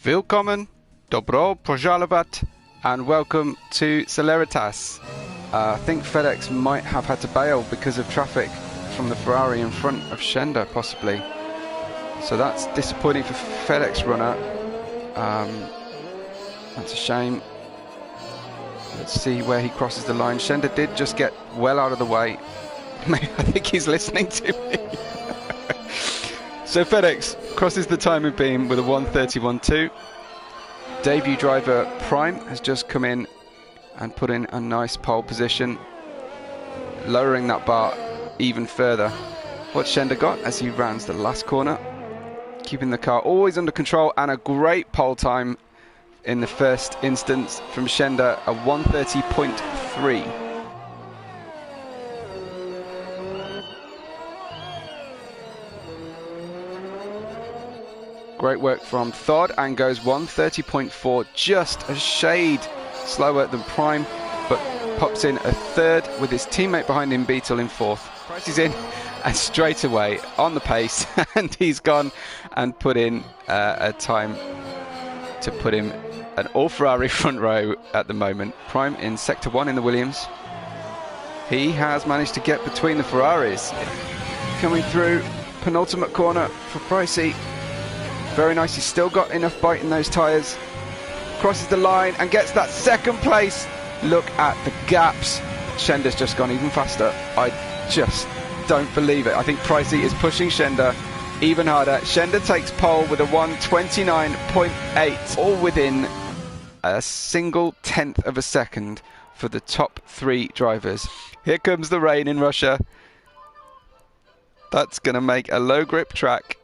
Willkommen, dobro požalovat, and welcome to Celeritas. I think FedEx might have had to bail because of traffic from the Ferrari in front of Schender, possibly. So that's disappointing for FedEx runner. That's a shame. Let's see where he crosses the line. Schender did just get well out of the way. I think he's listening to me. So FedEx crosses the timing beam with a 1:31.2. Debut driver Prime has just come in and put in a nice pole position, lowering that bar even further. What Schender got as he rounds the last corner, keeping the car always under control, and a great pole time in the first instance from Schender, a 1:30.3. Great work from Thod, and goes 1:30.4, just a shade slower than Prime, but pops in a third with his teammate behind him, Beetle, in fourth. Price is in, and straight away on the pace, and he's gone and put in a time to put him an all-Ferrari front row at the moment. Prime in sector 1 in the Williams. He has managed to get between the Ferraris. Coming through penultimate corner for Pricey. Very nice, he's still got enough bite in those tyres. Crosses the line and gets that second place. Look at the gaps. Schender's just gone even faster. I just don't believe it. I think Pricey is pushing Schender even harder. Schender takes pole with a 1:29.8, all within a single tenth of a second for the top three drivers. Here comes the rain in Russia. That's going to make a low grip track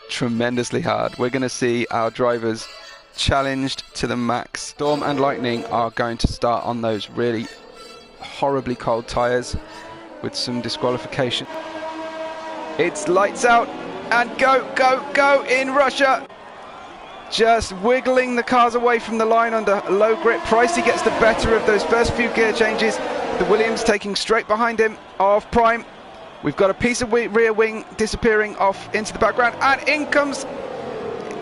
tremendously hard. We're going to see our drivers challenged to the max. Storm and lightning are going to start on those really horribly cold tyres with some disqualification. It's lights out and go, go, go in Russia. Just wiggling the cars away from the line under low grip. Pricey gets the better of those first few gear changes. The Williams taking straight behind him of Prime. We've got a piece of rear wing disappearing off into the background, and in comes,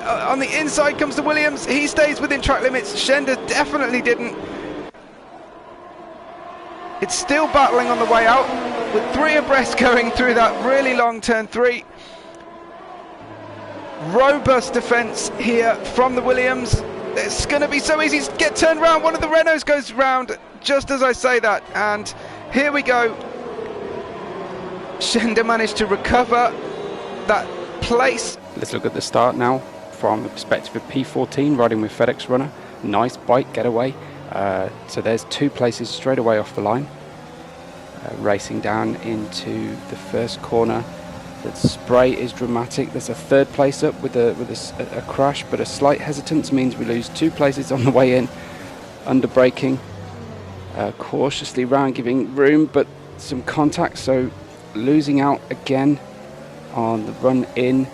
on the inside comes the Williams. He stays within track limits. Schender definitely didn't. It's still battling on the way out, with three abreast going through that really long turn 3. Robust defence here from the Williams. It's going to be so easy to get turned round. One of the Renaults goes round just as I say that, and here we go. Schender managed to recover that place. Let's look at the start now from the perspective of P14 riding with FedEx runner. Nice bike getaway. So there's 2 places straight away off the line. Racing down into the first corner. The spray is dramatic. There's a 3rd place up with a crash, but a slight hesitance means we lose 2 places on the way in. Under braking, cautiously round, giving room, but some contact, so losing out again on the run in,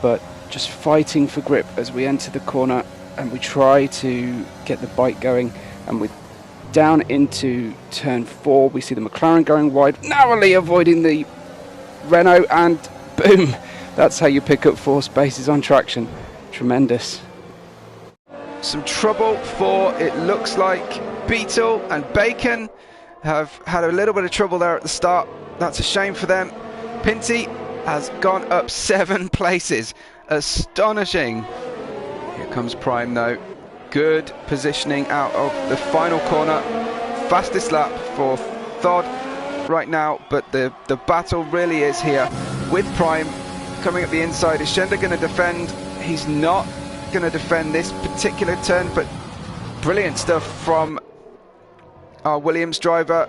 but just fighting for grip as we enter the corner, and we try to get the bike going, and with down into turn 4 we see the McLaren going wide, narrowly avoiding the Renault, and boom, that's how you pick up 4 spaces on traction. Tremendous. Some trouble for, it looks like, Beetle and Bacon have had a little bit of trouble there at the start. That's a shame for them. Pinty has gone up 7 places. Astonishing. Here comes Prime though. Good positioning out of the final corner. Fastest lap for Thod right now, but the battle really is here with Prime coming up the inside. Is Schender going to defend? He's not going to defend this particular turn, but brilliant stuff from our Williams driver.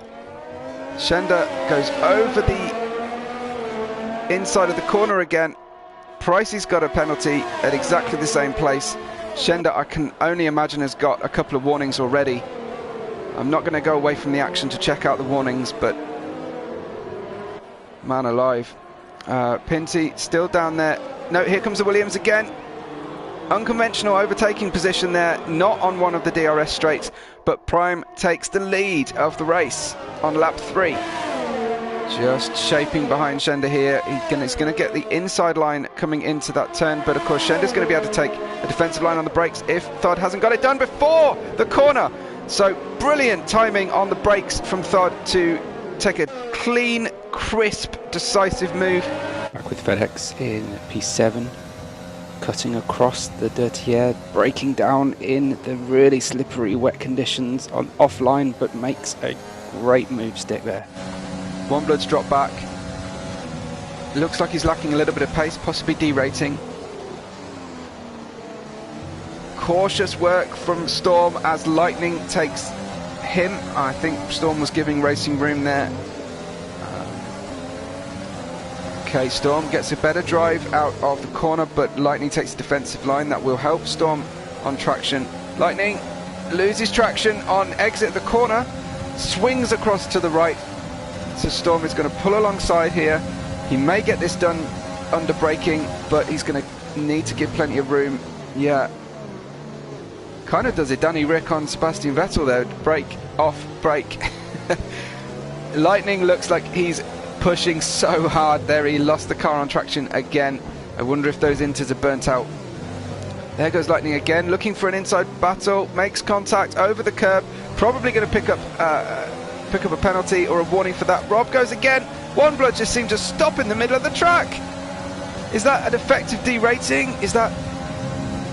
Schender goes over the inside of the corner again. Pricey's got a penalty at exactly the same place. Schender, I can only imagine, has got a couple of warnings already. I'm not going to go away from the action to check out the warnings, but man alive. Pinty still down there. No, here comes the Williams again. Unconventional overtaking position there, not on one of the DRS straights, but Prime takes the lead of the race on lap 3. Just shaping behind Schender here. He's going to get the inside line coming into that turn, but of course Schender's going to be able to take a defensive line on the brakes if Thod hasn't got it done before the corner. So brilliant timing on the brakes from Thod to take a clean, crisp, decisive move. Back with FedEx in P7, cutting across the dirty air, breaking down in the really slippery wet conditions on offline, but makes a great move stick there. One Blood's dropped back. Looks like he's lacking a little bit of pace, possibly derating. Cautious work from Storm as Lightning takes him. I think Storm was giving racing room there. Okay, Storm gets a better drive out of the corner, but Lightning takes the defensive line. That will help Storm on traction. Lightning loses traction on exit of the corner, swings across to the right. So Storm is going to pull alongside here. He may get this done under braking, but he's going to need to give plenty of room. Yeah. Kind of does a Danny Rick on Sebastian Vettel there. Brake, off, brake. Lightning looks like he's pushing so hard there. He lost the car on traction again. I wonder if those inters are burnt out. There goes Lightning again, looking for an inside battle. Makes contact over the curb. Probably going to pick up a penalty or a warning for that. Rob goes again. One Blood just seemed to stop in the middle of the track. Is that an effective derating? Is that...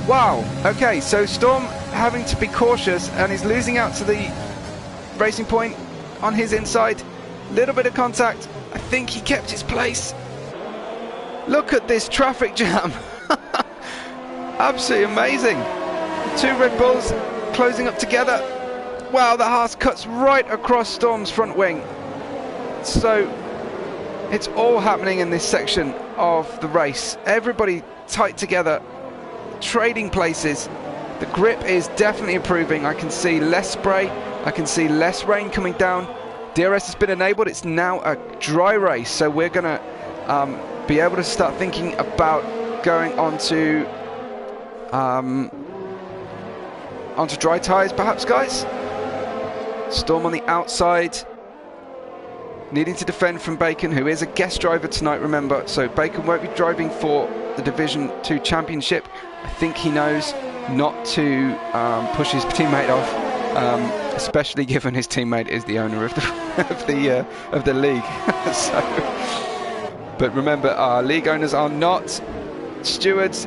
Wow. Okay, so Storm having to be cautious, and he's losing out to the racing point on his inside. Little bit of contact. I think he kept his place. Look at this traffic jam. Absolutely amazing. Two Red Bulls closing up together. Wow, the Haas cuts right across Storm's front wing. So it's all happening in this section of the race. Everybody tight together, trading places. The grip is definitely improving. I can see less spray. I can see less rain coming down. DRS has been enabled. It's now a dry race, so we're going to be able to start thinking about going onto dry tyres, perhaps, guys. Storm on the outside, needing to defend from Bacon, who is a guest driver tonight, remember. So Bacon won't be driving for the Division 2 Championship. I think he knows not to push his teammate off. Especially given his teammate is the owner of the league. But remember, our league owners are not stewards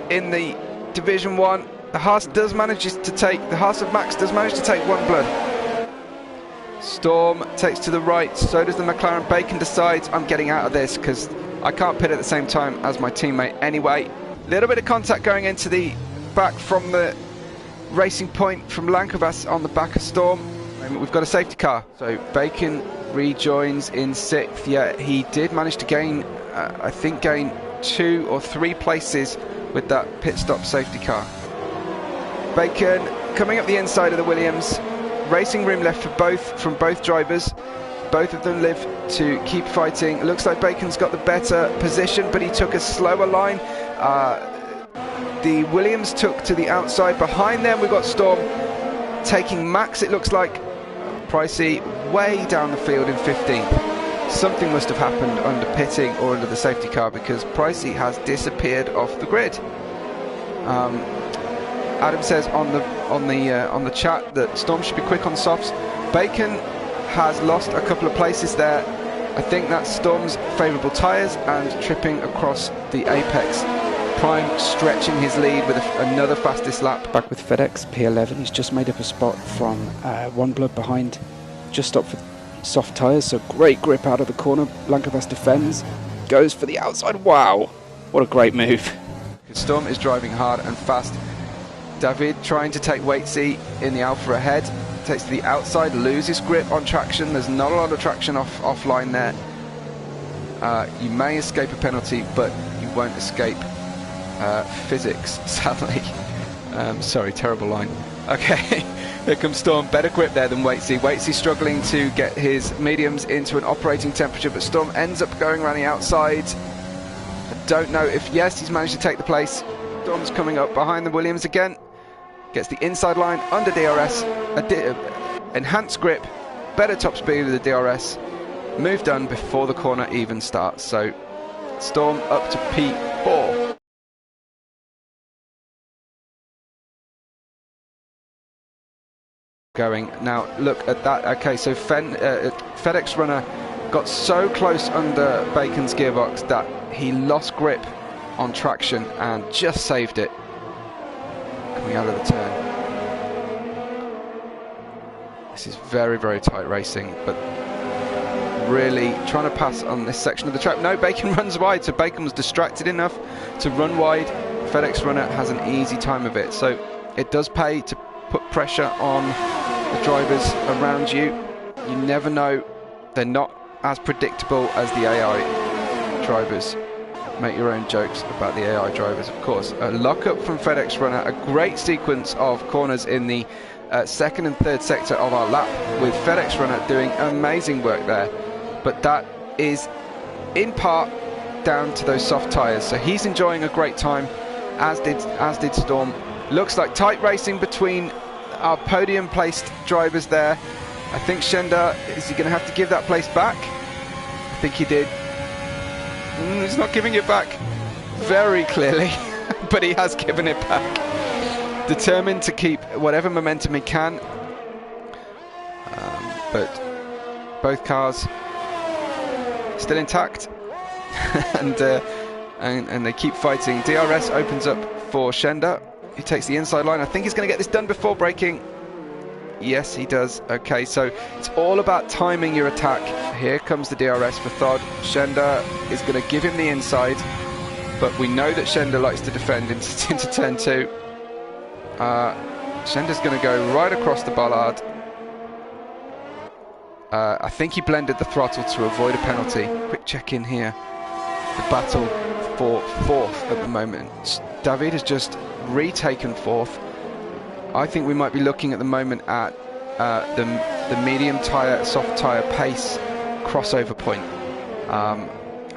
in the Division 1. The Haas of Max does manage to take One Blood. Storm takes to the right, so does the McLaren. Bacon decides, I'm getting out of this because I can't pit at the same time as my teammate anyway. Little bit of contact going into the back from the racing point from Lankovas on the back of Storm. We've got a safety car, so Bacon rejoins in 6th. Yeah, he did manage to gain, I think, 2 or 3 places with that pit stop safety car. Bacon coming up the inside of the Williams. Racing room left from both drivers. Both of them live to keep fighting. It looks like Bacon's got the better position, but he took a slower line. The Williams took to the outside. Behind them we've got Storm taking Max, it looks like. Pricey way down the field in 15th. Something must have happened under pitting or under the safety car, because Pricey has disappeared off the grid. Adam says on the chat that Storm should be quick on softs. Bacon has lost a couple of places there. I think that's Storm's favourable tyres and tripping across the apex. Prime stretching his lead with another fastest lap. Back with FedEx, P11. He's just made up a spot from One Blood behind. Just stopped for soft tyres, so great grip out of the corner. Lankovas defends, goes for the outside. Wow, what a great move. Storm is driving hard and fast. David trying to take Waitsy in the Alpha ahead. Takes to the outside, loses grip on traction. There's not a lot of traction offline there. You may escape a penalty, but you won't escape physics, sadly. Sorry, terrible line. Okay, here comes Storm. Better grip there than Waitsy. Waitsy struggling to get his mediums into an operating temperature, but Storm ends up going around the outside. I don't know if, yes, he's managed to take the place. Storm's coming up behind the Williams again. Gets the inside line under DRS. Enhanced grip, better top speed with the DRS. move done before the corner even starts. So Storm up to P4. Going now, look at that. Okay, so FedEx Runner got so close under Bacon's gearbox that he lost grip on traction and just saved it coming out of the turn. This is very, very tight racing, but really trying to pass on this section of the track. No, Bacon runs wide, so Bacon was distracted enough to run wide. FedEx Runner has an easy time of it, so it does pay to put pressure on the drivers around you. You never know, they're not as predictable as the AI drivers. Make your own jokes about the AI drivers, of course. A lockup from FedEx Runner, a great sequence of corners in the second and third sector of our lap, with FedEx Runner doing amazing work there. But that is in part down to those soft tyres. So he's enjoying a great time, as did Storm. Looks like tight racing between our podium placed drivers there. I think Shenda, is he going to have to give that place back? I think he did. He's not giving it back very clearly, but he has given it back. Determined to keep whatever momentum he can. But both cars still intact, and they keep fighting. DRS opens up for Shenda. He takes the inside line. I think he's going to get this done before braking. Yes, he does. Okay, so it's all about timing your attack. Here comes the DRS for Thod. Shenda is going to give him the inside, but we know that Shenda likes to defend into turn 2. Shenda's going to go right across the bollard. I think he blended the throttle to avoid a penalty. Quick check in here. The battle for 4th at the moment. David has just retaken 4th. I think we might be looking at the moment at the medium tyre, soft tyre pace crossover point.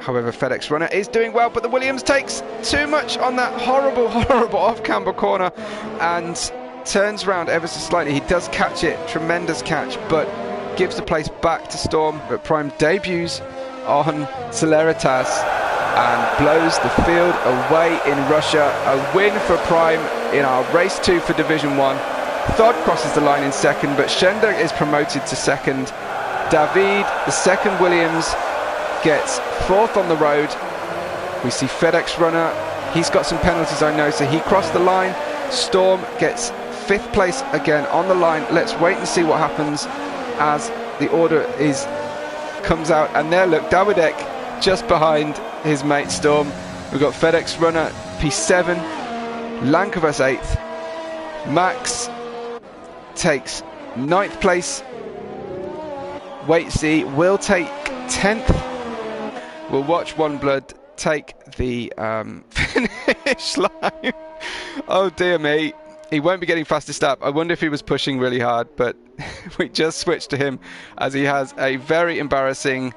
However, FedEx Runner is doing well, but the Williams takes too much on that horrible, horrible off-camber corner and turns around ever so slightly. He does catch it, tremendous catch, but gives the place back to Storm. But Prime debuts on Celeritas and blows the field away in Russia. A win for Prime in our race 2 for Division 1. Thod crosses the line in second, but Shenda is promoted to second. David, the second Williams, gets 4th on the road. We see FedEx Runner, he's got some penalties, I know, so he crossed the line. Storm gets 5th place again on the line. Let's wait and see what happens as the order comes out. And there, look, Dawidek just behind his mate Storm. We've got FedEx Runner P7, Lankovas 8th, Max takes 9th place, Waitsy will take 10th. We'll watch One Blood take the finish line. Oh dear me, he won't be getting fastest lap. I wonder if he was pushing really hard, but we just switched to him as he has a very embarrassing...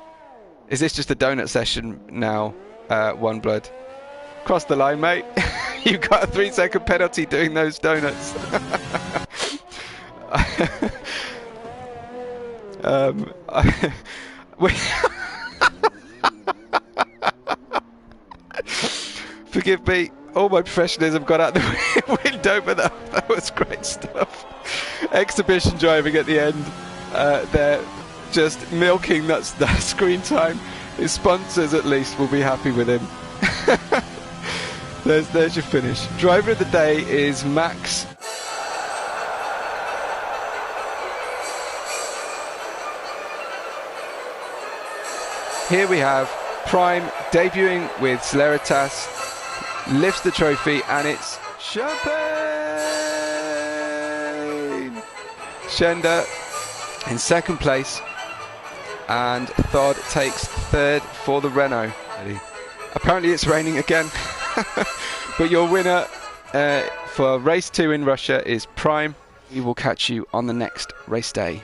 Is this just a donut session now, One Blood? Cross the line, mate. You got a 3-second penalty doing those donuts. Forgive me, all my professionalism got out the window, but that was great stuff. Exhibition driving at the end. They're just milking that screen time. His sponsors, at least, will be happy with him. There's your finish. Driver of the day is Max. Here we have Prime debuting with Celeritas, lifts the trophy, and it's champagne! Shenda in second place, and Thod takes 3rd for the Renault. Apparently it's raining again, but your winner for race 2 in Russia is Prime. We will catch you on the next race day.